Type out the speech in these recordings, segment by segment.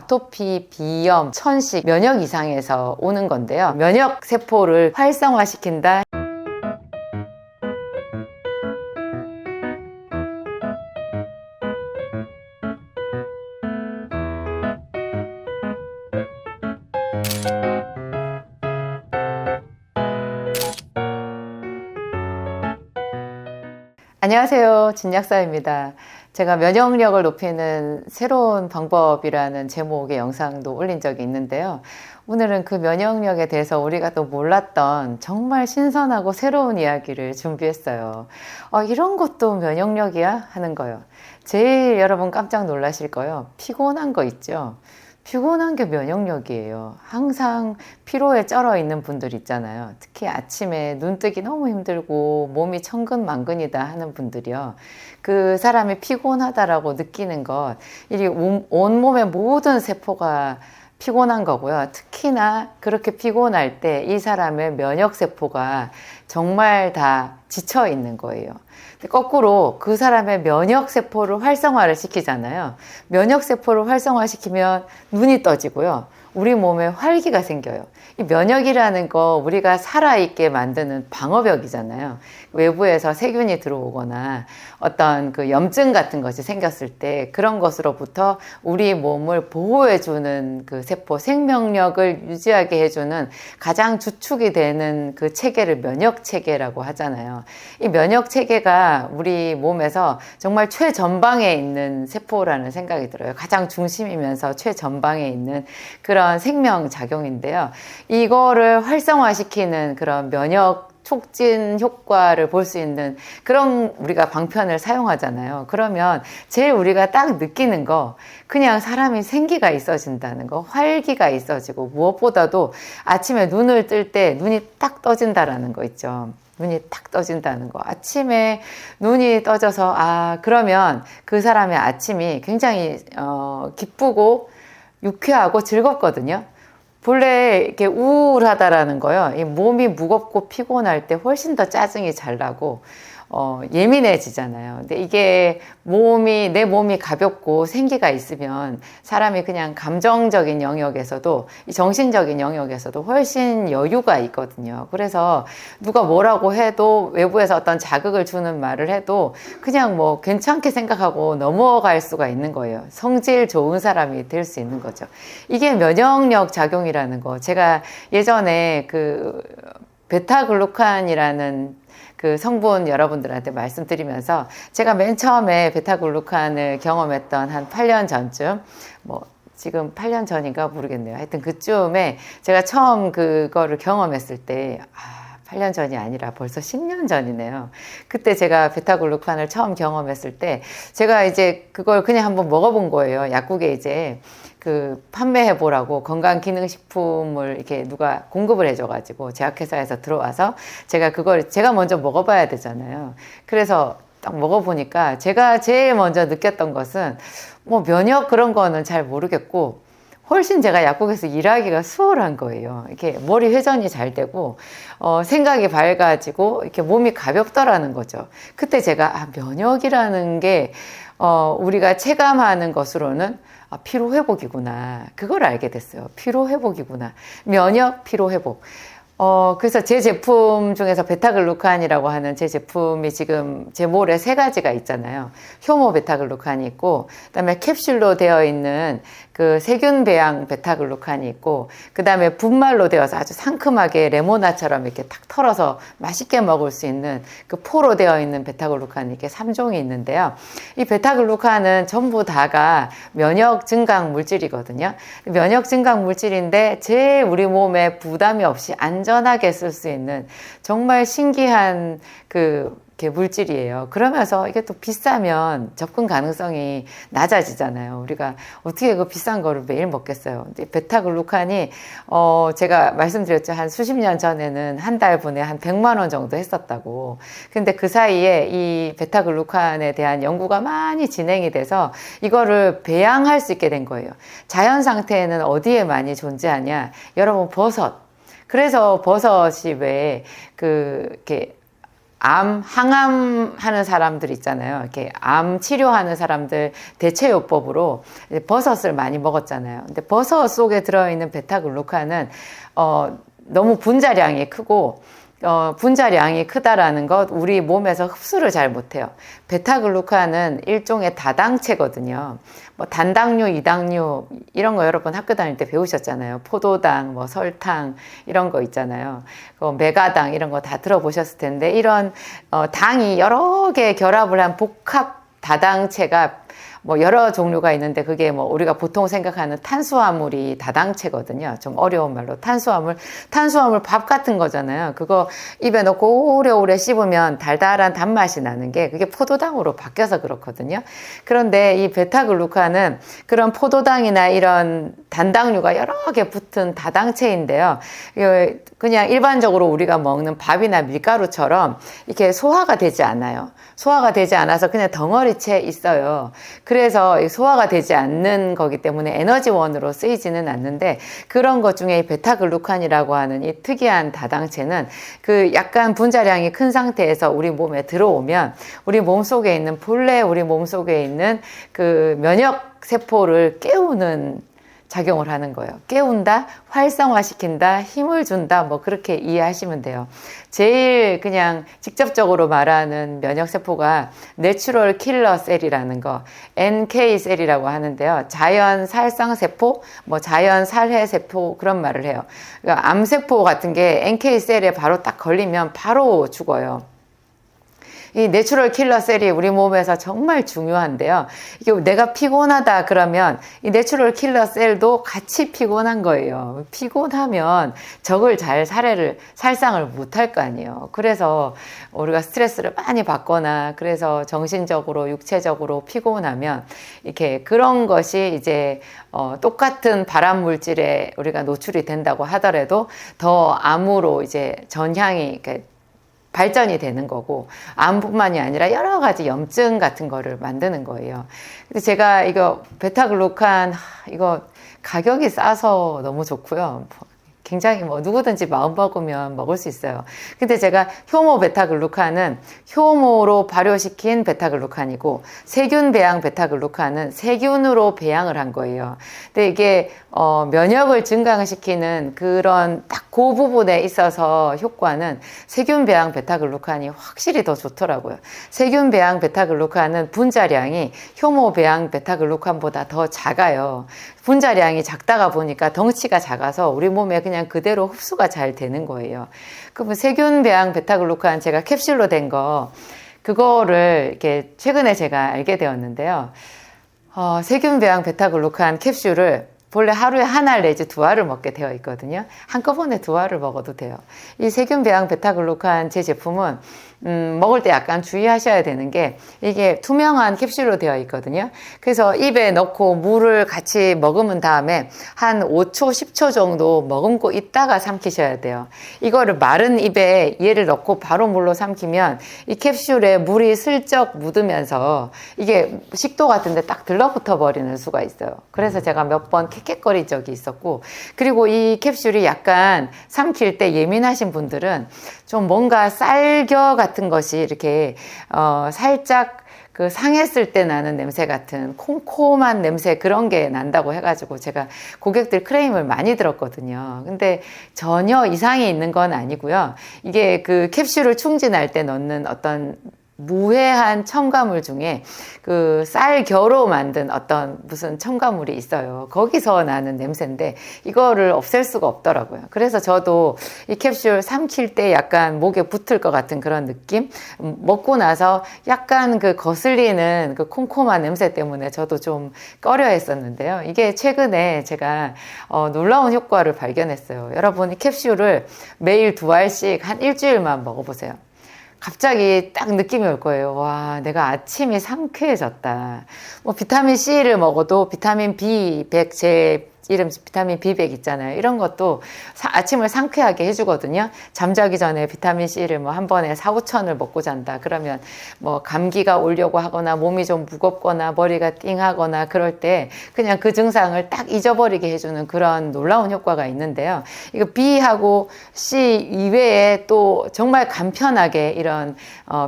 아토피, 비염, 천식, 면역 이상에서 오는 건데요. 면역 세포를 활성화시킨다. 안녕하세요. 진약사입니다. 제가 면역력을 높이는 새로운 방법이라는 제목의 영상도 올린 적이 있는데요. 오늘은 그 면역력에 대해서 우리가 또 몰랐던 정말 신선하고 새로운 이야기를 준비했어요. 이런 것도 면역력이야? 하는 거예요. 제일 여러분 깜짝 놀라실 거예요. 피곤한 거 있죠? 피곤한 게 면역력이에요. 항상 피로에 쩔어 있는 분들 있잖아요. 특히 아침에 눈 뜨기 너무 힘들고 몸이 천근만근이다 하는 분들이요. 그 사람이 피곤하다라고 느끼는 것, 이 온몸의 모든 세포가 피곤한 거고요. 특히나 그렇게 피곤할 때 이 사람의 면역세포가 정말 다 지쳐 있는 거예요. 거꾸로 그 사람의 면역세포를 활성화를 시키잖아요. 면역세포를 활성화시키면 눈이 떠지고요. 우리 몸에 활기가 생겨요. 이 면역이라는 거 우리가 살아있게 만드는 방어벽이잖아요. 외부에서 세균이 들어오거나 어떤 그 염증 같은 것이 생겼을 때 그런 것으로부터 우리 몸을 보호해주는 그 세포, 생명력을 유지하게 해주는 가장 주축이 되는 그 체계를 면역체계라고 하잖아요. 이 면역체계가 우리 몸에서 정말 최전방에 있는 세포라는 생각이 들어요. 가장 중심이면서 최전방에 있는 그런 생명작용인데요. 이거를 활성화시키는 그런 면역 촉진 효과를 볼 수 있는 그런 우리가 방편을 사용하잖아요. 그러면 제일 우리가 딱 느끼는 거, 그냥 사람이 생기가 있어진다는 거, 활기가 있어지고, 무엇보다도 아침에 눈을 뜰 때 눈이 딱 떠진다라는 거 있죠. 눈이 딱 떠진다는 거. 아침에 눈이 떠져서 그러면 그 사람의 아침이 굉장히 기쁘고 유쾌하고 즐겁거든요. 본래 이렇게 우울하다라는 거요. 이 몸이 무겁고 피곤할 때 훨씬 더 짜증이 잘 나고 예민해지잖아요. 근데 이게 내 몸이 가볍고 생기가 있으면 사람이 그냥 감정적인 영역에서도, 정신적인 영역에서도 훨씬 여유가 있거든요. 그래서 누가 뭐라고 해도, 외부에서 어떤 자극을 주는 말을 해도 그냥 뭐 괜찮게 생각하고 넘어갈 수가 있는 거예요. 성질 좋은 사람이 될 수 있는 거죠. 이게 면역력 작용이라는 거. 제가 예전에 그 베타글루칸이라는 그 성분 여러분들한테 말씀드리면서 제가 맨 처음에 베타글루칸을 경험했던 한 8년 전쯤, 지금 8년 전인가 모르겠네요. 하여튼 그쯤에 제가 처음 그거를 경험했을 때, 8년 전이 아니라 벌써 10년 전이네요. 그때 제가 베타글루칸을 처음 경험했을 때 제가 이제 그걸 그냥 한번 먹어본 거예요. 약국에 이제 그 판매해보라고 건강기능식품을 이렇게 누가 공급을 해줘가지고 제약회사에서 들어와서 제가 먼저 먹어봐야 되잖아요. 그래서 딱 먹어보니까 제가 제일 먼저 느꼈던 것은 면역 그런 거는 잘 모르겠고 훨씬 제가 약국에서 일하기가 수월한 거예요. 이렇게 머리 회전이 잘 되고 생각이 밝아지고 이렇게 몸이 가볍더라는 거죠. 그때 제가 면역이라는 게 우리가 체감하는 것으로는 피로회복이구나. 그걸 알게 됐어요. 피로회복이구나. 면역, 피로회복. 그래서 제 제품 중에서 베타글루칸이라고 하는 제 제품이 지금 제 몰에 3가지가 있잖아요. 효모 베타글루칸이 있고, 그다음에 캡슐로 되어 있는 그 세균 배양 베타글루칸이 있고, 그다음에 분말로 되어서 아주 상큼하게 레모나처럼 이렇게 탁 털어서 맛있게 먹을 수 있는 그 포로 되어 있는 베타글루칸이 이렇게 3종이 있는데요. 이 베타글루칸은 전부 다가 면역 증강 물질이거든요. 면역 증강 물질인데 제일 우리 몸에 부담이 없이 안전하게 쓸 수 있는 정말 신기한 이렇게 물질이에요. 그러면서 이게 또 비싸면 접근 가능성이 낮아지잖아요. 우리가 어떻게 그 비싼 거를 매일 먹겠어요. 근데 베타글루칸이 제가 말씀드렸죠. 한 수십 년 전에는 한 달분에 한 100만 원 정도 했었다고. 근데 그 사이에 이 베타글루칸에 대한 연구가 많이 진행이 돼서 이거를 배양할 수 있게 된 거예요. 자연 상태에는 어디에 많이 존재하냐? 여러분, 버섯. 그래서 버섯이 왜 이렇게 항암 하는 사람들 있잖아요. 이렇게 암 치료하는 사람들 대체요법으로 버섯을 많이 먹었잖아요. 근데 버섯 속에 들어있는 베타글루칸은, 너무 분자량이 크고, 분자량이 크다라는 것, 우리 몸에서 흡수를 잘 못해요. 베타글루칸은 일종의 다당체거든요. 뭐 단당류, 이당류 이런 거 여러분 학교 다닐 때 배우셨잖아요. 포도당, 뭐 설탕 이런 거 있잖아요. 메가당 이런 거 다 들어보셨을 텐데, 이런 당이 여러 개 결합을 한 복합 다당체가 뭐 여러 종류가 있는데, 그게 뭐 우리가 보통 생각하는 탄수화물이 다당체거든요. 좀 어려운 말로 탄수화물 밥 같은 거잖아요. 그거 입에 넣고 오래오래 씹으면 달달한 단맛이 나는 게, 그게 포도당으로 바뀌어서 그렇거든요. 그런데 이 베타글루칸은 그런 포도당이나 이런 단당류가 여러 개 붙은 다당체인데요. 그냥 일반적으로 우리가 먹는 밥이나 밀가루처럼 이렇게 소화가 되지 않아요. 소화가 되지 않아서 그냥 덩어리째 있어요. 그래서 소화가 되지 않는 거기 때문에 에너지원으로 쓰이지는 않는데, 그런 것 중에 이 베타글루칸이라고 하는 이 특이한 다당체는 그 약간 분자량이 큰 상태에서 우리 몸에 들어오면 우리 몸속에 있는, 본래 우리 몸속에 있는 그 면역 세포를 깨우는 작용을 하는 거예요. 깨운다, 활성화시킨다, 힘을 준다, 뭐 그렇게 이해하시면 돼요. 제일 그냥 직접적으로 말하는 면역세포가 내추럴 킬러 셀이라는 거, NK 셀이라고 하는데요. 자연 살상세포, 뭐 자연 살해세포, 그런 말을 해요. 그러니까 암세포 같은 게 NK 셀에 바로 딱 걸리면 바로 죽어요. 이 내추럴 킬러 셀이 우리 몸에서 정말 중요한데요. 이게 내가 피곤하다 그러면 이 내추럴 킬러 셀도 같이 피곤한 거예요. 피곤하면 적을 잘 살상을 못할 거 아니에요. 그래서 우리가 스트레스를 많이 받거나, 그래서 정신적으로 육체적으로 피곤하면 이렇게 그런 것이 이제 똑같은 발암 물질에 우리가 노출이 된다고 하더라도 더 암으로 이제 전향이 이렇게 발전이 되는 거고, 암뿐만이 아니라 여러 가지 염증 같은 거를 만드는 거예요. 근데 제가 이거 베타글루칸, 이거 가격이 싸서 너무 좋고요. 굉장히 뭐 누구든지 마음 먹으면 먹을 수 있어요. 근데 제가 효모 베타글루칸은 효모로 발효시킨 베타글루칸이고, 세균 배양 베타글루칸은 세균으로 배양을 한 거예요. 근데 이게 면역을 증강시키는 그런 딱 그 부분에 있어서 효과는 세균 배양 베타글루칸이 확실히 더 좋더라고요. 세균 배양 베타글루칸은 분자량이 효모 배양 베타글루칸보다 더 작아요. 분자량이 작다가 보니까 덩치가 작아서 우리 몸에 그냥 그대로 흡수가 잘 되는 거예요. 그러면 세균 배양 베타글루칸, 제가 캡슐로 된 거, 그거를 이렇게 최근에 제가 알게 되었는데요. 세균 배양 베타글루칸 캡슐을 본래 하루에 하나 내지 두 알을 먹게 되어 있거든요. 한꺼번에 두 알을 먹어도 돼요. 이 세균 배양 베타글루칸 제 제품은 먹을 때 약간 주의하셔야 되는 게, 이게 투명한 캡슐로 되어 있거든요. 그래서 입에 넣고 물을 같이 머금은 다음에 한 5초, 10초 정도 머금고 있다가 삼키셔야 돼요. 이거를 마른 입에 얘를 넣고 바로 물로 삼키면 이 캡슐에 물이 슬쩍 묻으면서 이게 식도 같은데 딱 들러붙어 버리는 수가 있어요. 그래서 제가 몇 번 캑캑거린 적이 있었고, 그리고 이 캡슐이 약간 삼킬 때 예민하신 분들은 좀 뭔가 쌀겨 같은 것이 이렇게 살짝 그 상했을 때 나는 냄새 같은 콤콤한 냄새, 그런 게 난다고 해가지고 제가 고객들 크레임을 많이 들었거든요. 근데 전혀 이상이 있는 건 아니고요. 이게 그 캡슐을 충진할 때 넣는 어떤 무해한 첨가물 중에 그 쌀겨로 만든 어떤 무슨 첨가물이 있어요. 거기서 나는 냄새인데 이거를 없앨 수가 없더라고요. 그래서 저도 이 캡슐 삼킬 때 약간 목에 붙을 것 같은 그런 느낌? 먹고 나서 약간 그 거슬리는 그 콤콤한 냄새 때문에 저도 좀 꺼려 했었는데요. 이게 최근에 제가 놀라운 효과를 발견했어요. 여러분, 이 캡슐을 매일 2알씩 한 일주일만 먹어보세요. 갑자기 딱 느낌이 올 거예요. 와, 내가 아침이 상쾌해졌다. 뭐 비타민 C를 먹어도 비타민 B, 제 이름 비타민 B100 있잖아요. 이런 것도 아침을 상쾌하게 해주거든요. 잠자기 전에 비타민 C를 뭐 한 번에 4, 5천을 먹고 잔다. 그러면 뭐 감기가 오려고 하거나 몸이 좀 무겁거나 머리가 띵하거나 그럴 때 그냥 그 증상을 딱 잊어버리게 해주는 그런 놀라운 효과가 있는데요. 이거 B하고 C 이외에 또 정말 간편하게 이런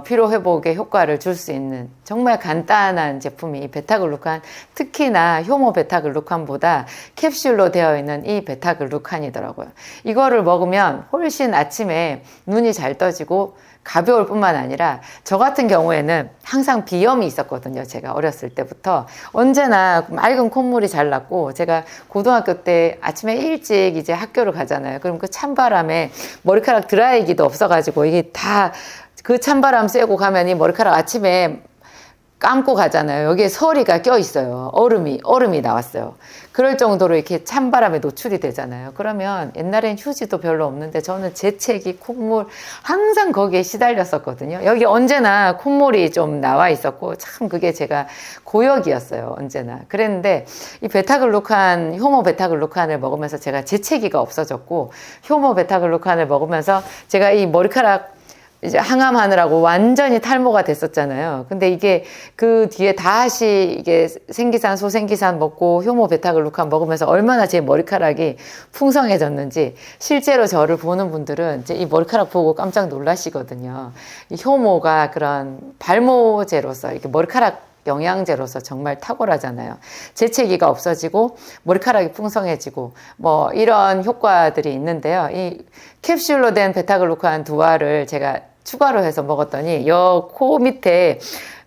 피로회복의 효과를 줄 수 있는 정말 간단한 제품이 이 베타글루칸, 특히나 효모 베타글루칸보다 캡슐로 되어 있는 이 베타글루칸이더라고요. 이거를 먹으면 훨씬 아침에 눈이 잘 떠지고 가벼울 뿐만 아니라 저 같은 경우에는 항상 비염이 있었거든요. 제가 어렸을 때부터 언제나 맑은 콧물이 잘 났고, 제가 고등학교 때 아침에 일찍 이제 학교를 가잖아요. 그럼 그 찬바람에 머리카락 드라이기도 없어가지고 이게 다 그 찬바람 쐬고 가면 이 머리카락 아침에 감고 가잖아요. 여기에 서리가 껴 있어요. 얼음이 나왔어요. 그럴 정도로 이렇게 찬바람에 노출이 되잖아요. 그러면 옛날엔 휴지도 별로 없는데 저는 재채기, 콧물 항상 거기에 시달렸었거든요. 여기 언제나 콧물이 좀 나와 있었고 참 그게 제가 고역이었어요. 언제나. 그랬는데 이 베타글루칸, 효모 베타글루칸을 먹으면서 제가 재채기가 없어졌고, 효모 베타글루칸을 먹으면서 제가 이 머리카락 이제 항암하느라고 완전히 탈모가 됐었잖아요. 근데 이게 그 뒤에 다시 이게 생기산, 소생기산 먹고 효모 베타글루칸 먹으면서 얼마나 제 머리카락이 풍성해졌는지 실제로 저를 보는 분들은 이제 이 머리카락 보고 깜짝 놀라시거든요. 이 효모가 그런 발모제로서 이렇게 머리카락 영양제로서 정말 탁월하잖아요. 재채기가 없어지고 머리카락이 풍성해지고 뭐 이런 효과들이 있는데요. 이 캡슐로 된 베타글루칸 두 알을 제가 추가로 해서 먹었더니 여 코 밑에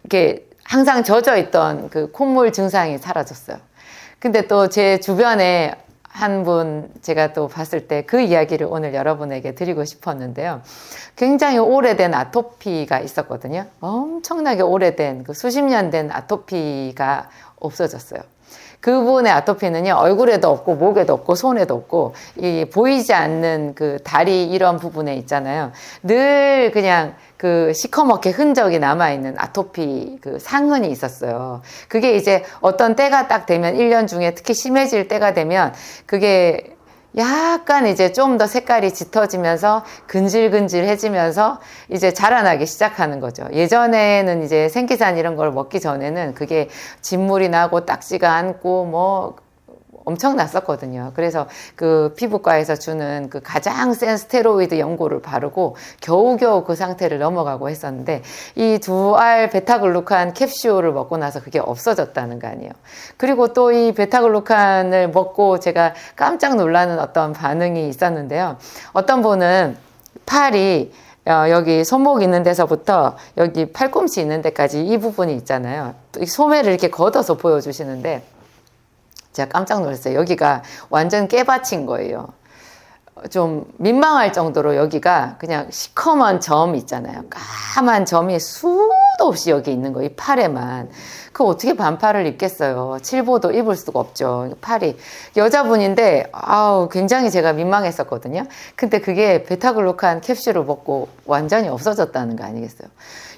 이렇게 항상 젖어 있던 그 콧물 증상이 사라졌어요. 근데 또 제 주변에 한 분 제가 또 봤을 때 그 이야기를 오늘 여러분에게 드리고 싶었는데요. 굉장히 오래된 아토피가 있었거든요. 엄청나게 오래된 그 수십 년 된 아토피가 없어졌어요. 그분의 아토피는요, 얼굴에도 없고 목에도 없고 손에도 없고 이 보이지 않는 그 다리 이런 부분에 있잖아요. 늘 그냥 그 시커멓게 흔적이 남아있는 아토피 그 상흔이 있었어요. 그게 이제 어떤 때가 딱 되면 1년 중에 특히 심해질 때가 되면 그게 약간 이제 좀 더 색깔이 짙어지면서 근질근질해지면서 이제 자라나기 시작하는 거죠. 예전에는 이제 생기산 이런 걸 먹기 전에는 그게 진물이 나고 딱지가 않고 뭐 엄청 났었거든요. 그래서 그 피부과에서 주는 그 가장 센 스테로이드 연고를 바르고 겨우겨우 그 상태를 넘어가고 했었는데, 이 두 알 베타글루칸 캡슐을 먹고 나서 그게 없어졌다는 거 아니에요. 그리고 또 이 베타글루칸을 먹고 제가 깜짝 놀라는 어떤 반응이 있었는데요. 어떤 분은 팔이 여기 손목 있는 데서부터 여기 팔꿈치 있는 데까지 이 부분이 있잖아요. 이 소매를 이렇게 걷어서 보여주시는데 제가 깜짝 놀랐어요. 여기가 완전 깨받친 거예요. 좀 민망할 정도로 여기가 그냥 시커먼 점 있잖아요. 까만 점이 수도 없이 여기 있는 거예요. 이 팔에만. 그 어떻게 반팔을 입겠어요. 칠보도 입을 수가 없죠. 팔이. 여자분인데 굉장히 제가 민망했었거든요. 근데 그게 베타글루칸 캡슐을 먹고 완전히 없어졌다는 거 아니겠어요?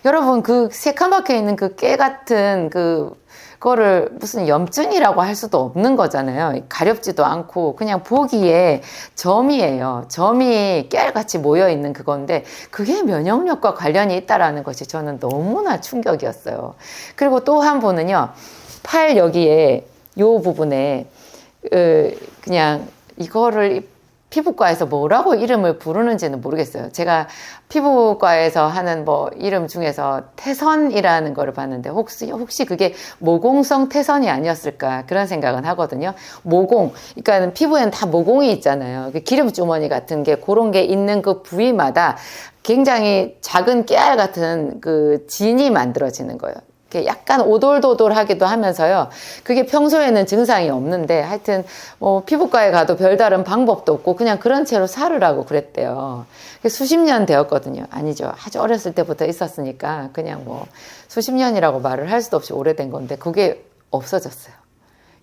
여러분, 그 새카맣게 있는 그 깨 같은 그거를 무슨 염증이라고 할 수도 없는 거잖아요. 가렵지도 않고 그냥 보기에 점이에요. 점이 깨알같이 모여있는 그건데 그게 면역력과 관련이 있다라는 것이 저는 너무나 충격이었어요. 그리고 또 한 분은요, 팔 여기에 요 부분에 그냥 이거를 피부과에서 뭐라고 이름을 부르는지는 모르겠어요. 제가 피부과에서 하는 뭐 이름 중에서 태선이라는 거를 봤는데 혹시 그게 모공성 태선이 아니었을까 그런 생각은 하거든요. 모공, 그러니까 피부에는 다 모공이 있잖아요. 기름 주머니 같은 게 그런 게 있는 그 부위마다 굉장히 작은 깨알 같은 그 진이 만들어지는 거예요. 약간 오돌도돌하기도 하면서요. 그게 평소에는 증상이 없는데 하여튼 뭐 피부과에 가도 별다른 방법도 없고 그냥 그런 채로 살으라고 그랬대요. 수십 년 되었거든요. 아니죠. 아주 어렸을 때부터 있었으니까 그냥 뭐 수십 년이라고 말을 할 수도 없이 오래된 건데 그게 없어졌어요.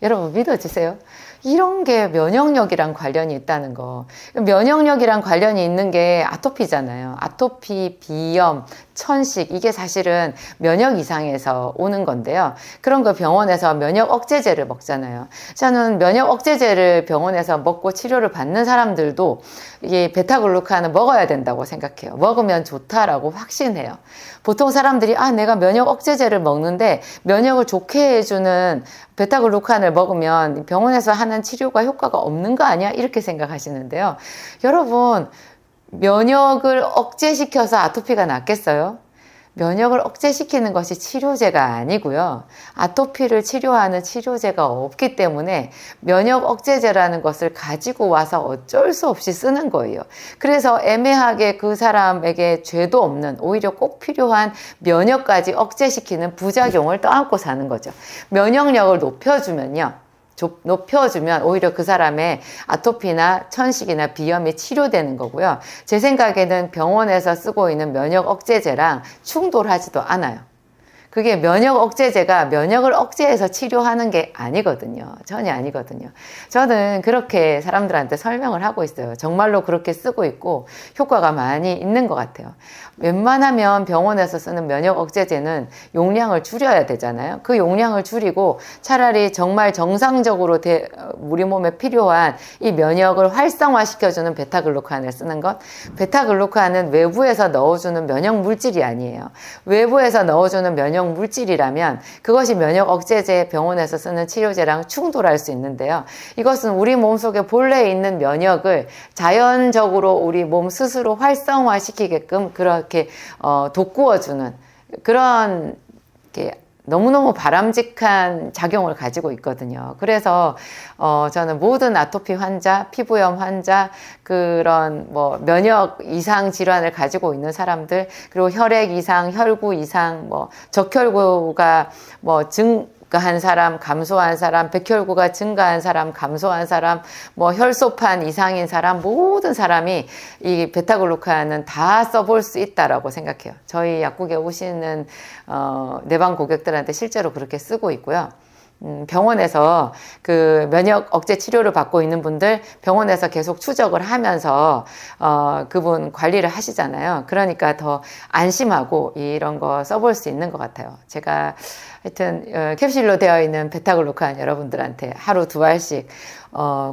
여러분 믿어지세요? 이런 게 면역력이랑 관련이 있다는 거. 면역력이랑 관련이 있는 게 아토피잖아요. 아토피, 비염, 천식, 이게 사실은 면역 이상에서 오는 건데요. 그런 거 병원에서 면역 억제제를 먹잖아요. 저는 면역 억제제를 병원에서 먹고 치료를 받는 사람들도 이 베타글루칸을 먹어야 된다고 생각해요. 먹으면 좋다라고 확신해요. 보통 사람들이 내가 면역 억제제를 먹는데 면역을 좋게 해주는 베타글루칸을 먹으면 병원에서 하는 치료가 효과가 없는 거 아니야? 이렇게 생각하시는데요. 여러분, 면역을 억제시켜서 아토피가 낫겠어요? 면역을 억제시키는 것이 치료제가 아니고요. 아토피를 치료하는 치료제가 없기 때문에 면역 억제제라는 것을 가지고 와서 어쩔 수 없이 쓰는 거예요. 그래서 애매하게 그 사람에게 죄도 없는, 오히려 꼭 필요한 면역까지 억제시키는 부작용을 떠안고 사는 거죠. 면역력을 높여주면 오히려 그 사람의 아토피나 천식이나 비염이 치료되는 거고요. 제 생각에는 병원에서 쓰고 있는 면역 억제제랑 충돌하지도 않아요. 그게 면역 억제제가 면역을 억제해서 치료하는 게 아니거든요. 전혀 아니거든요. 저는 그렇게 사람들한테 설명을 하고 있어요. 정말로 그렇게 쓰고 있고 효과가 많이 있는 것 같아요. 웬만하면 병원에서 쓰는 면역 억제제는 용량을 줄여야 되잖아요. 그 용량을 줄이고 차라리 정말 정상적으로 우리 몸에 필요한 이 면역을 활성화시켜주는 베타글루칸을 쓰는 것. 베타글루칸은 외부에서 넣어주는 면역 물질이 아니에요. 외부에서 넣어주는 면역 물질이라면 그것이 면역 억제제 병원에서 쓰는 치료제랑 충돌할 수 있는데요. 이것은 우리 몸속에 본래 있는 면역을 자연적으로 우리 몸 스스로 활성화시키게끔 그렇게 돋구어주는 그런 너무너무 바람직한 작용을 가지고 있거든요. 그래서 저는 모든 아토피 환자, 피부염 환자, 그런 면역 이상 질환을 가지고 있는 사람들, 그리고 혈액 이상, 혈구 이상, 적혈구가 증가한 사람, 감소한 사람, 백혈구가 증가한 사람, 감소한 사람, 혈소판 이상인 사람, 모든 사람이 이 베타글루칸은 다 써볼 수 있다라고 생각해요. 저희 약국에 오시는 내방 고객들한테 실제로 그렇게 쓰고 있고요. 병원에서 그 면역 억제 치료를 받고 있는 분들 병원에서 계속 추적을 하면서 그분 관리를 하시잖아요. 그러니까 더 안심하고 이런 거 써볼 수 있는 것 같아요. 제가 하여튼 캡슐로 되어 있는 베타글루칸 여러분들한테 하루 2알씩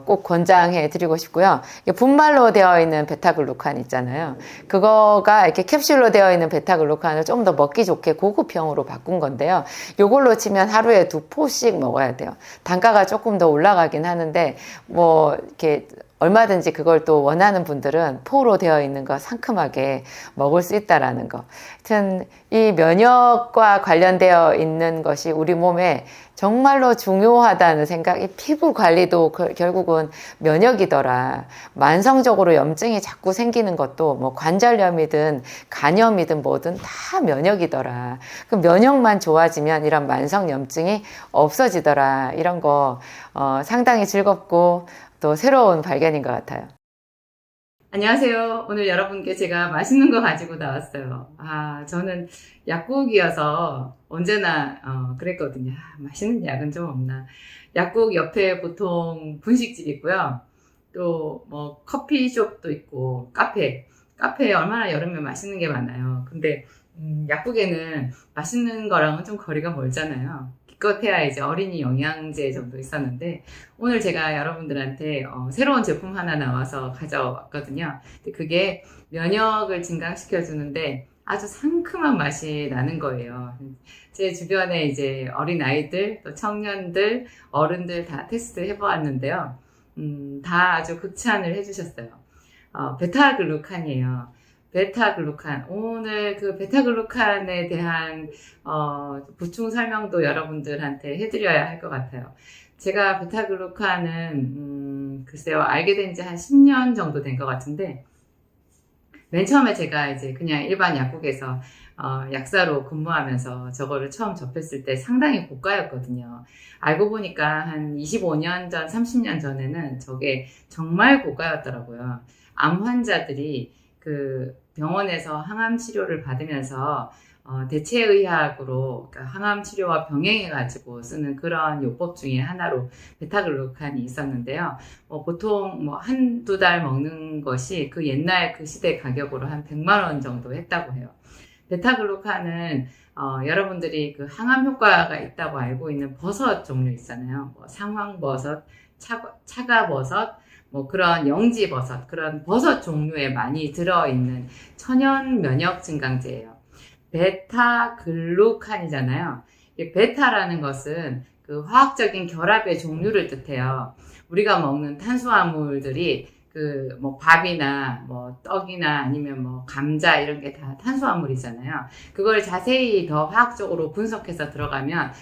꼭 권장해 드리고 싶고요. 분말로 되어 있는 베타글루칸 있잖아요. 그거가 이렇게 캡슐로 되어 있는 베타글루칸을 좀 더 먹기 좋게 고급형으로 바꾼 건데요. 요걸로 치면 하루에 2포씩 먹어야 돼요. 단가가 조금 더 올라가긴 하는데 이렇게 얼마든지 그걸 또 원하는 분들은 포로 되어 있는 거 상큼하게 먹을 수 있다라는 거. 하여튼 이 면역과 관련되어 있는 것이 우리 몸에 정말로 중요하다는 생각. 이 피부 관리도 결국은 면역이더라. 만성적으로 염증이 자꾸 생기는 것도 관절염이든 간염이든 뭐든 다 면역이더라. 그 면역만 좋아지면 이런 만성 염증이 없어지더라. 이런 거 상당히 즐겁고 또 새로운 발견인 것 같아요. 안녕하세요. 오늘 여러분께 제가 맛있는 거 가지고 나왔어요. 저는 약국이어서 언제나 그랬거든요. 맛있는 약은 좀 없나. 약국 옆에 보통 분식집 있고요. 또 커피숍도 있고 카페에 얼마나 여름에 맛있는 게 많아요. 근데 약국에는 맛있는 거랑은 좀 거리가 멀잖아요. 기껏해야 이제 어린이 영양제 정도 있었는데 오늘 제가 여러분들한테 새로운 제품 하나 나와서 가져왔거든요. 근데 그게 면역을 증강시켜 주는데 아주 상큼한 맛이 나는 거예요. 제 주변에 이제 어린 아이들, 또 청년들, 어른들 다 테스트 해보았는데요. 다 아주 극찬을 해주셨어요. 베타글루칸이에요. 베타글루칸. 오늘 그 베타글루칸에 대한 보충 설명도 여러분들한테 해드려야 할 것 같아요. 제가 베타글루칸은 글쎄요, 알게 된 지 한 10년 정도 된 것 같은데 맨 처음에 제가 이제 그냥 일반 약국에서 약사로 근무하면서 저거를 처음 접했을 때 상당히 고가였거든요. 알고 보니까 한 25년 전, 30년 전에는 저게 정말 고가였더라고요. 암 환자들이 그 병원에서 항암 치료를 받으면서 대체의학으로 그러니까 항암 치료와 병행해가지고 쓰는 그런 요법 중에 하나로 베타글루칸이 있었는데요. 보통 뭐 한두 달 먹는 것이 그 옛날 그 시대 가격으로 한 100만 원 정도 했다고 해요. 베타글루칸은 여러분들이 그 항암 효과가 있다고 알고 있는 버섯 종류 있잖아요. 뭐 상황버섯, 차가버섯, 뭐 그런 영지버섯, 그런 버섯 종류에 많이 들어있는 천연 면역 증강제예요. 베타글루칸이잖아요. 이 베타라는 것은 그 화학적인 결합의 종류를 뜻해요. 우리가 먹는 탄수화물들이 그 뭐 밥이나 뭐 떡이나 아니면 뭐 감자 이런 게 다 탄수화물이잖아요. 그걸 자세히 더 화학적으로 분석해서 들어가면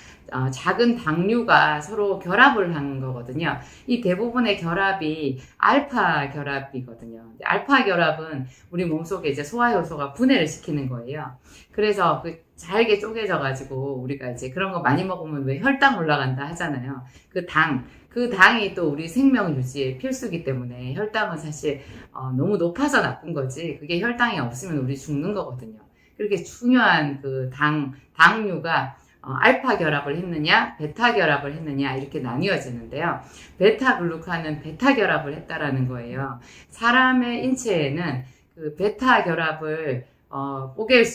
작은 당류가 서로 결합을 하는 거거든요. 이 대부분의 결합이 알파 결합이거든요. 알파 결합은 우리 몸속에 이제 소화효소가 분해를 시키는 거예요. 그래서 그 잘게 쪼개져 가지고 우리가 이제 그런 거 많이 먹으면 왜 혈당 올라간다 하잖아요. 그 당이 또 우리 생명 유지에 필수기 때문에 혈당은 사실 너무 높아서 나쁜 거지, 그게 혈당이 없으면 우리 죽는 거거든요. 그렇게 중요한 그 당류가 알파 결합을 했느냐 베타 결합을 했느냐 이렇게 나뉘어지는데요. 베타글루칸은 베타 결합을 했다라는 거예요. 사람의 인체에는 그 베타 결합을 쪼갤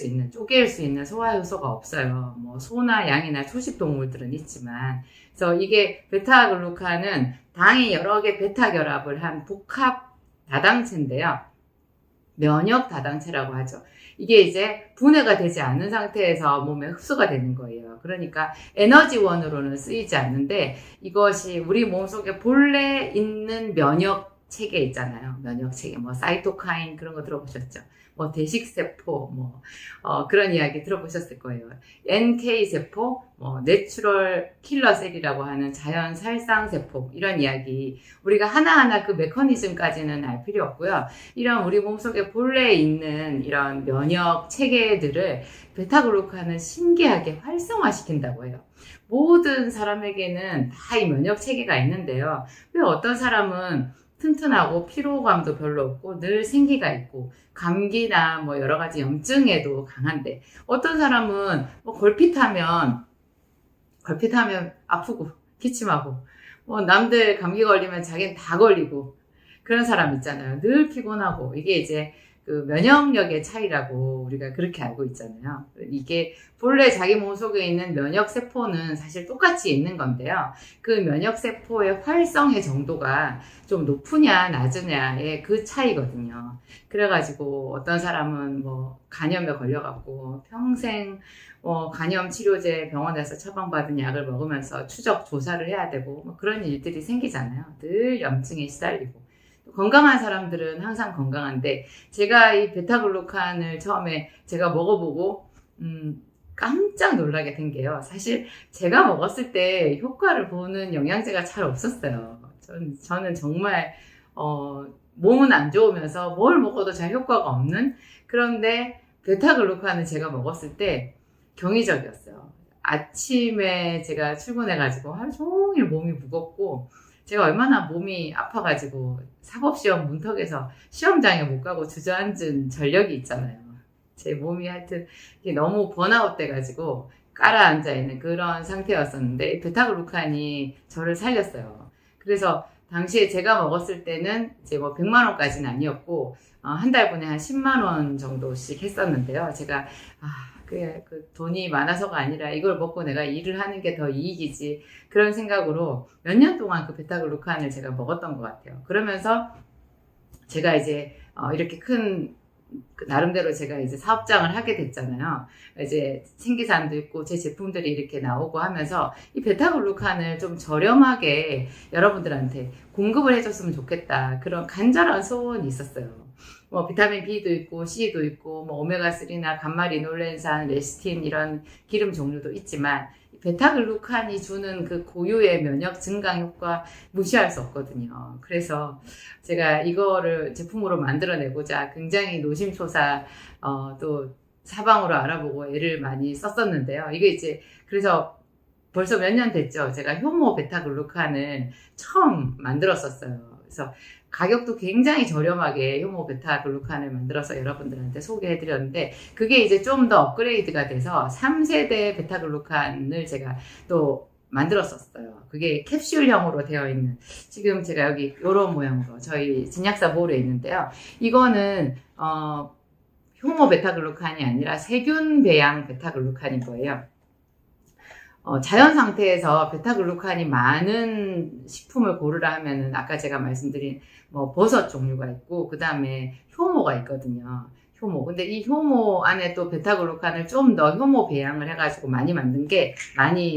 수 있는 소화효소가 없어요. 뭐 소나 양이나 초식 동물들은 있지만, 그래서 이게 베타글루칸은 당이 여러 개 베타 결합을 한 복합 다당체인데요. 면역 다당체라고 하죠. 이게 이제 분해가 되지 않는 상태에서 몸에 흡수가 되는 거예요. 그러니까 에너지원으로는 쓰이지 않는데, 이것이 우리 몸속에 본래 있는 면역 체계 있잖아요. 면역 체계, 뭐 사이토카인 그런 거 들어보셨죠? 뭐 대식세포, 그런 이야기 들어보셨을 거예요. NK세포, 내추럴 킬러셀이라고 하는 자연 살상세포, 이런 이야기. 우리가 하나하나 그 메커니즘까지는 알 필요 없고요. 이런 우리 몸속에 본래 있는 이런 면역 체계들을 베타글루칸은 신기하게 활성화시킨다고 해요. 모든 사람에게는 다 이 면역 체계가 있는데요. 왜 어떤 사람은 튼튼하고 피로감도 별로 없고 늘 생기가 있고 감기나 뭐 여러 가지 염증에도 강한데, 어떤 사람은 뭐 걸핏하면 아프고 기침하고, 남들 감기 걸리면 자기는 다 걸리고, 그런 사람 있잖아요. 늘 피곤하고. 이게 이제 그 면역력의 차이라고 우리가 그렇게 알고 있잖아요. 이게 본래 자기 몸속에 있는 면역세포는 사실 똑같이 있는 건데요. 그 면역세포의 활성의 정도가 좀 높으냐 낮으냐의 그 차이거든요. 그래가지고 어떤 사람은 뭐 간염에 걸려갖고 평생 간염 치료제 병원에서 처방받은 약을 먹으면서 추적 조사를 해야 되고 뭐 그런 일들이 생기잖아요. 늘 염증에 시달리고. 건강한 사람들은 항상 건강한데, 제가 이 베타글루칸을 처음에 제가 먹어보고 깜짝 놀라게 된 게요. 사실 제가 먹었을 때 효과를 보는 영양제가 잘 없었어요. 저는 정말 몸은 안 좋으면서 뭘 먹어도 잘 효과가 없는, 그런데 베타글루칸을 제가 먹었을 때 경이적이었어요. 아침에 제가 출근해가지고 하루 종일 몸이 무겁고, 제가 얼마나 몸이 아파가지고 사법시험 문턱에서 시험장에 못 가고 주저앉은 전력이 있잖아요. 제 몸이 하여튼 너무 번아웃 돼가지고 깔아앉아 있는 그런 상태였었는데, 베타글루칸이 저를 살렸어요. 그래서 당시에 제가 먹었을 때는 이제 뭐 100만 원까지는 아니었고 한 달분에 한 10만 원 정도씩 했었는데요. 제가 그 돈이 많아서가 아니라 이걸 먹고 내가 일을 하는 게 더 이익이지, 그런 생각으로 몇 년 동안 그 베타글루칸을 제가 먹었던 것 같아요. 그러면서 제가 이제 이렇게 큰 나름대로 제가 이제 사업장을 하게 됐잖아요. 이제 생기산도 있고 제 제품들이 이렇게 나오고 하면서 이 베타글루칸을 좀 저렴하게 여러분들한테 공급을 해줬으면 좋겠다, 그런 간절한 소원이 있었어요. 뭐 비타민 B도 있고 C도 있고 뭐 오메가3나 감마리놀렌산, 레시틴 이런 기름 종류도 있지만, 베타글루칸이 주는 그 고유의 면역 증강 효과 무시할 수 없거든요. 그래서 제가 이거를 제품으로 만들어내고자 굉장히 노심초사 또 사방으로 알아보고 애를 많이 썼었는데요. 이게 이제 그래서 벌써 몇 년 됐죠. 제가 효모 베타글루칸을 처음 만들었었어요. 그래서 가격도 굉장히 저렴하게 효모 베타글루칸을 만들어서 여러분들한테 소개해드렸는데, 그게 이제 좀 더 업그레이드가 돼서 3세대 베타글루칸을 제가 또 만들었었어요. 그게 캡슐형으로 되어 있는, 지금 제가 여기 이런 모양으로 저희 진약사 볼에 있는데요. 이거는 효모 베타글루칸이 아니라 세균 배양 베타글루칸인 거예요. 자연 상태에서 베타글루칸이 많은 식품을 고르라 하면은 아까 제가 말씀드린 뭐 버섯 종류가 있고, 그 다음에 효모가 있거든요. 효모. 근데 이 효모 안에 또 베타글루칸을 좀 더 효모 배양을 해가지고 많이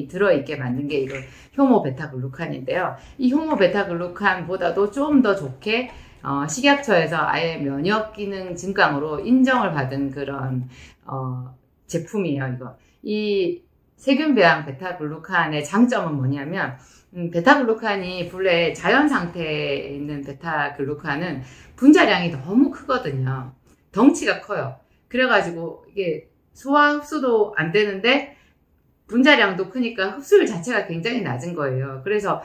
들어있게 만든 게 이거 효모 베타글루칸인데요. 이 효모 베타글루칸보다도 좀 더 좋게 식약처에서 아예 면역 기능 증강으로 인정을 받은 그런 제품이에요. 이거. 이 세균 배양 베타글루칸의 장점은 뭐냐면, 베타글루칸이 본래 자연 상태에 있는 베타글루칸은 분자량이 너무 크거든요. 덩치가 커요. 그래가지고 이게 소화 흡수도 안 되는데 분자량도 크니까 흡수율 자체가 굉장히 낮은 거예요. 그래서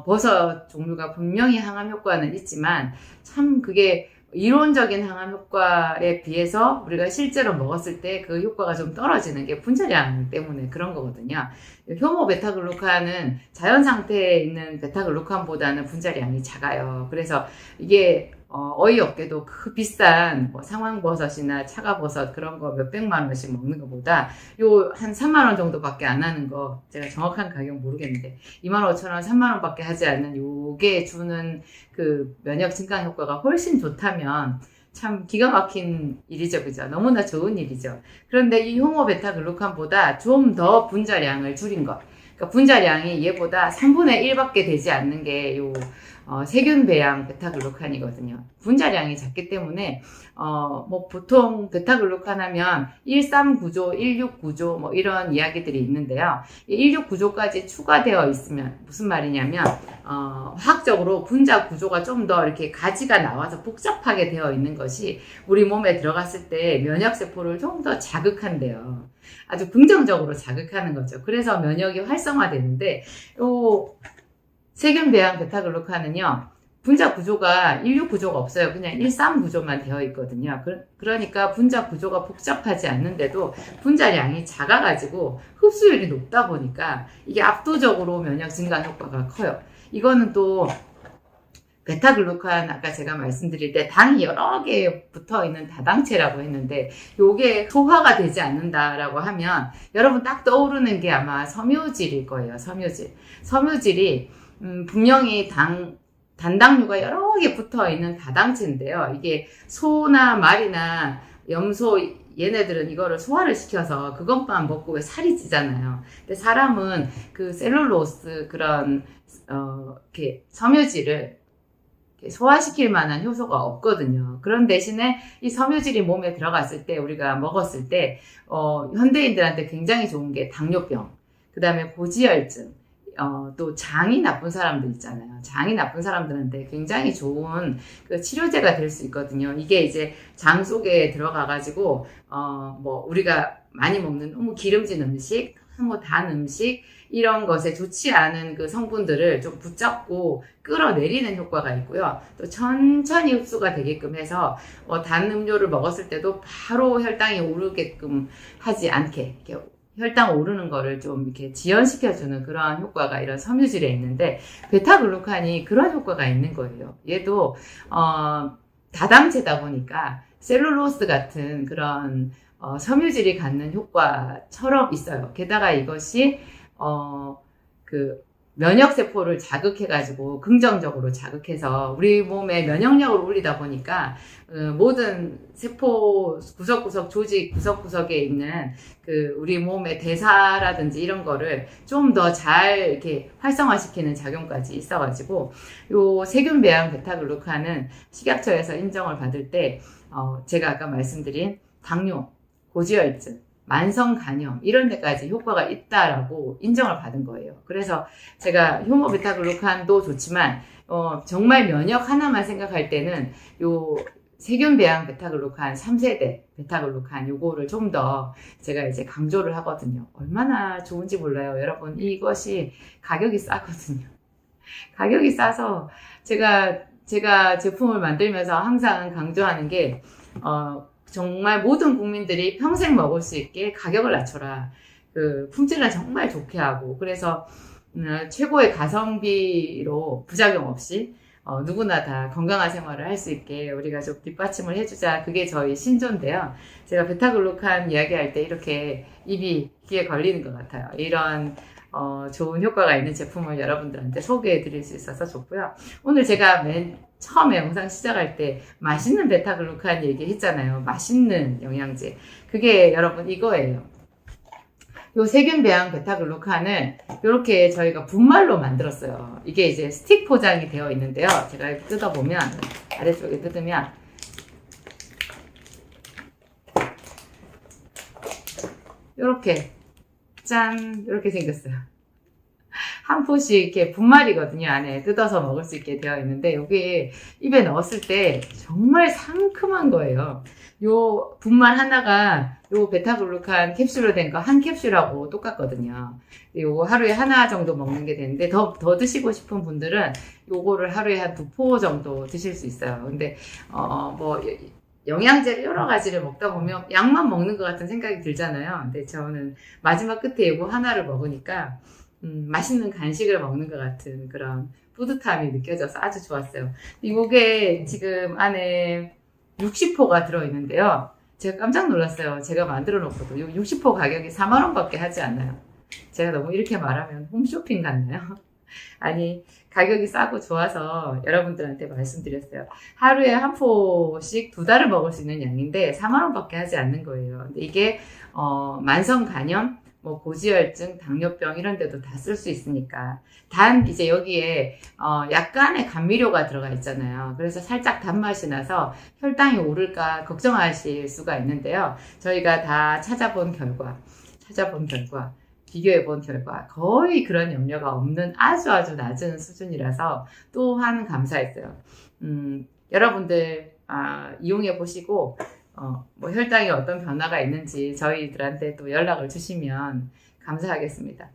버섯 종류가 분명히 항암 효과는 있지만, 참 그게 이론적인 항암 효과에 비해서 우리가 실제로 먹었을 때 그 효과가 좀 떨어지는 게 분자량 때문에 그런 거거든요. 효모 베타글루칸은 자연 상태에 있는 베타글루칸보다는 분자량이 작아요. 그래서 이게 어이없게도 그 비싼 뭐 상황버섯이나 차가버섯 그런 거 몇백만 원씩 먹는 것보다 요 한 3만 원 정도밖에 안 하는 거, 제가 정확한 가격 모르겠는데 25,000원, 3만 원밖에 하지 않는 요게 주는 그 면역 증강 효과가 훨씬 좋다면 참 기가 막힌 일이죠, 그죠? 너무나 좋은 일이죠. 그런데 이 효모 베타글루칸보다 좀 더 분자량을 줄인 것, 그러니까 분자량이 얘보다 3분의 1밖에 되지 않는 게 요 세균 배양 베타글루칸이거든요. 분자량이 작기 때문에 뭐 보통 베타글루칸 하면 13구조, 16구조 뭐 이런 이야기들이 있는데요. 16구조까지 추가되어 있으면 무슨 말이냐면 화학적으로 분자 구조가 좀 더 이렇게 가지가 나와서 복잡하게 되어 있는 것이 우리 몸에 들어갔을 때 면역세포를 좀 더 자극한대요. 아주 긍정적으로 자극하는 거죠. 그래서 면역이 활성화되는데, 세균 배양 베타글루칸은요, 분자 구조가 16 구조가 없어요. 그냥 13 구조만 되어 있거든요. 그러니까 분자 구조가 복잡하지 않는데도 분자량이 작아가지고 흡수율이 높다 보니까 이게 압도적으로 면역 증강 효과가 커요. 이거는 또 베타글루칸, 아까 제가 말씀드릴 때 당이 여러 개 붙어 있는 다당체라고 했는데, 요게 소화가 되지 않는다라고 하면 여러분 딱 떠오르는 게 아마 섬유질일 거예요. 섬유질이 분명히 단당류가 여러 개 붙어 있는 다당체인데요. 이게 소나 말이나 염소, 얘네들은 이거를 소화를 시켜서 그것만 먹고 왜 살이 찌잖아요. 근데 사람은 그 셀룰로스 그런 이렇게 섬유질을 소화시킬 만한 효소가 없거든요. 그런 대신에 이 섬유질이 몸에 들어갔을 때, 우리가 먹었을 때 현대인들한테 굉장히 좋은 게 당뇨병, 그 다음에 고지혈증, 또 장이 나쁜 사람들 있잖아요. 장이 나쁜 사람들한테 굉장히 좋은 그 치료제가 될 수 있거든요. 이게 이제 장 속에 들어가가지고 뭐 우리가 많이 먹는 너무 기름진 음식, 너무 단 음식, 이런 것에 좋지 않은 그 성분들을 좀 붙잡고 끌어내리는 효과가 있고요. 또 천천히 흡수가 되게끔 해서 단 음료를 먹었을 때도 바로 혈당이 오르게끔 하지 않게, 이렇게 혈당 오르는 거를 좀 이렇게 지연시켜주는 그러한 효과가 이런 섬유질에 있는데, 베타글루칸이 그런 효과가 있는 거예요. 얘도 다당체다 보니까 셀룰로스 같은 그런 섬유질이 갖는 효과처럼 있어요. 게다가 이것이 그 면역세포를 자극해가지고 긍정적으로 자극해서 우리 몸의 면역력을 올리다 보니까 모든 세포 구석구석, 조직 구석구석에 있는 그 우리 몸의 대사라든지 이런 거를 좀 더 잘 이렇게 활성화시키는 작용까지 있어가지고, 요 세균 배양 베타글루칸은 식약처에서 인정을 받을 때 제가 아까 말씀드린 당뇨, 고지혈증, 만성 간염 이런 데까지 효과가 있다라고 인정을 받은 거예요. 그래서 제가 효모 베타글루칸도 좋지만 정말 면역 하나만 생각할 때는 요 세균 배양 베타글루칸 3세대 베타글루칸 요거를 좀 더 제가 이제 강조를 하거든요. 얼마나 좋은지 몰라요. 여러분, 이것이 가격이 싸거든요. 가격이 싸서 제가 제가 제품을 만들면서 항상 강조하는 게, 정말 모든 국민들이 평생 먹을 수 있게 가격을 낮춰라. 그 품질은 정말 좋게 하고, 그래서 최고의 가성비로 부작용 없이 누구나 다 건강한 생활을 할 수 있게 우리가 좀 뒷받침을 해주자. 그게 저희 신조인데요. 제가 베타글루칸 이야기할 때 이렇게 입이 귀에 걸리는 것 같아요. 이런 좋은 효과가 있는 제품을 여러분들한테 소개해 드릴 수 있어서 좋고요. 오늘 제가 맨 처음에 영상 시작할 때 맛있는 베타글루칸 얘기했잖아요. 맛있는 영양제. 그게 여러분 이거예요. 요 세균배양 베타글루칸을 이렇게 저희가 분말로 만들었어요. 이게 이제 스틱 포장이 되어 있는데요. 제가 뜯어보면, 아래쪽에 뜯으면 이렇게 짠, 이렇게 생겼어요. 한 포씩 이렇게 분말이거든요. 안에 뜯어서 먹을 수 있게 되어 있는데, 여기 입에 넣었을 때 정말 상큼한 거예요. 요 분말 하나가 요 베타글루칸 캡슐로 된 거 한 캡슐하고 똑같거든요. 요거 하루에 하나 정도 먹는 게 되는데, 더 드시고 싶은 분들은 요거를 하루에 한 2포 정도 드실 수 있어요. 근데, 영양제를 여러 가지를 먹다 보면 약만 먹는 것 같은 생각이 들잖아요. 근데 저는 마지막 끝에 이거 하나를 먹으니까 맛있는 간식을 먹는 것 같은 그런 뿌듯함이 느껴져서 아주 좋았어요. 이게 지금 안에 60포가 들어있는데요. 제가 깜짝 놀랐어요. 제가 만들어 놓고도 60포 가격이 4만원 밖에 하지 않아요. 제가 너무 이렇게 말하면 홈쇼핑 같나요? 아니, 가격이 싸고 좋아서 여러분들한테 말씀드렸어요. 하루에 한 포씩 2달을 먹을 수 있는 양인데 4만원 밖에 하지 않는 거예요. 근데 이게 만성 간염, 고지혈증, 당뇨병 이런 데도 다 쓸 수 있으니까. 단 이제 여기에 약간의 감미료가 들어가 있잖아요. 그래서 살짝 단맛이 나서 혈당이 오를까 걱정하실 수가 있는데요. 저희가 다 찾아본 결과 비교해본 결과 거의 그런 염려가 없는 아주 낮은 수준이라서 또한 감사했어요. 여러분들 이용해 보시고 혈당에 어떤 변화가 있는지 저희들한테 또 연락을 주시면 감사하겠습니다.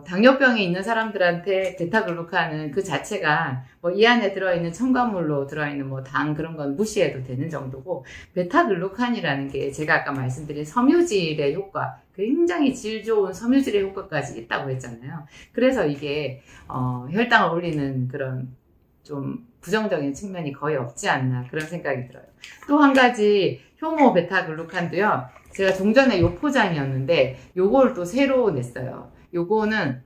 당뇨병이 있는 사람들한테 베타글루칸은 그 자체가 이 안에 들어있는 첨가물로 들어있는 당 그런 건 무시해도 되는 정도고, 베타글루칸이라는 게 제가 아까 말씀드린 섬유질의 효과, 굉장히 질 좋은 섬유질의 효과까지 있다고 했잖아요. 그래서 이게 혈당을 올리는 그런 좀 부정적인 측면이 거의 없지 않나 그런 생각이 들어요. 또 한 가지 효모 베타글루칸도요. 제가 종전에 요 포장이었는데 요걸 또 새로 냈어요. 요거는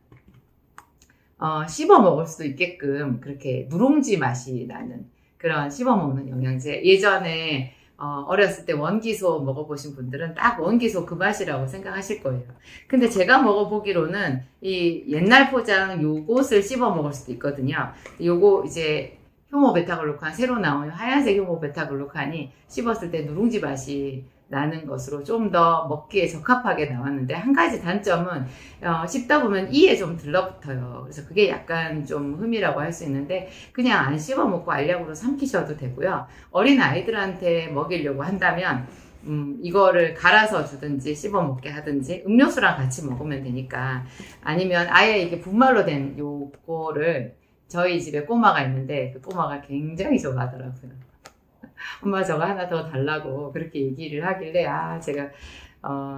씹어 먹을 수도 있게끔 그렇게 누룽지 맛이 나는 그런 씹어 먹는 영양제. 예전에 어렸을 때 원기소 먹어보신 분들은 딱 원기소 그 맛이라고 생각하실 거예요. 근데 제가 먹어보기로는 이 옛날 포장 요것을 씹어 먹을 수도 있거든요. 요거 이제 효모 베타글루칸 새로 나온 하얀색 효모 베타글루칸이 씹었을 때 누룽지 맛이 나는 것으로 좀 더 먹기에 적합하게 나왔는데, 한 가지 단점은 씹다 보면 이에 좀 들러붙어요. 그래서 그게 약간 좀 흠이라고 할 수 있는데, 그냥 안 씹어 먹고 알약으로 삼키셔도 되고요. 어린 아이들한테 먹이려고 한다면 이거를 갈아서 주든지 씹어 먹게 하든지 음료수랑 같이 먹으면 되니까. 아니면 아예 이게 분말로 된 요거를, 저희 집에 꼬마가 있는데 그 꼬마가 굉장히 좋아하더라고요. 엄마 저거 하나 더 달라고 그렇게 얘기를 하길래 제가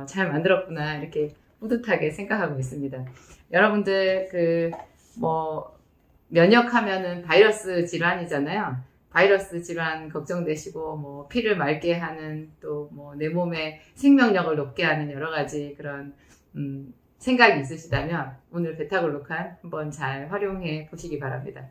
잘 만들었구나 이렇게 뿌듯하게 생각하고 있습니다. 여러분들 면역하면은 바이러스 질환이잖아요. 바이러스 질환 걱정되시고 피를 맑게 하는 또 내 몸의 생명력을 높게 하는 여러 가지 그런 생각이 있으시다면 오늘 베타글루칸 한번 잘 활용해 보시기 바랍니다.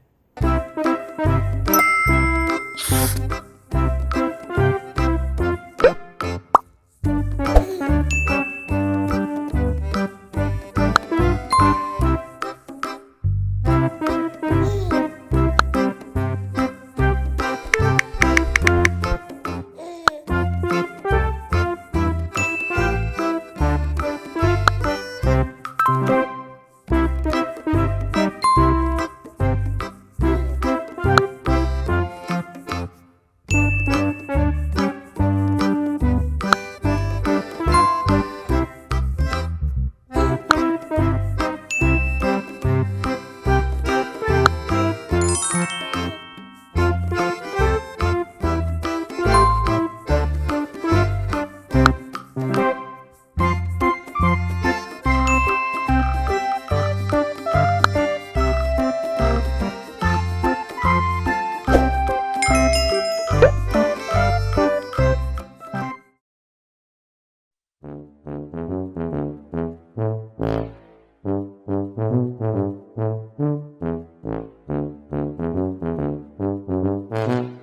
네.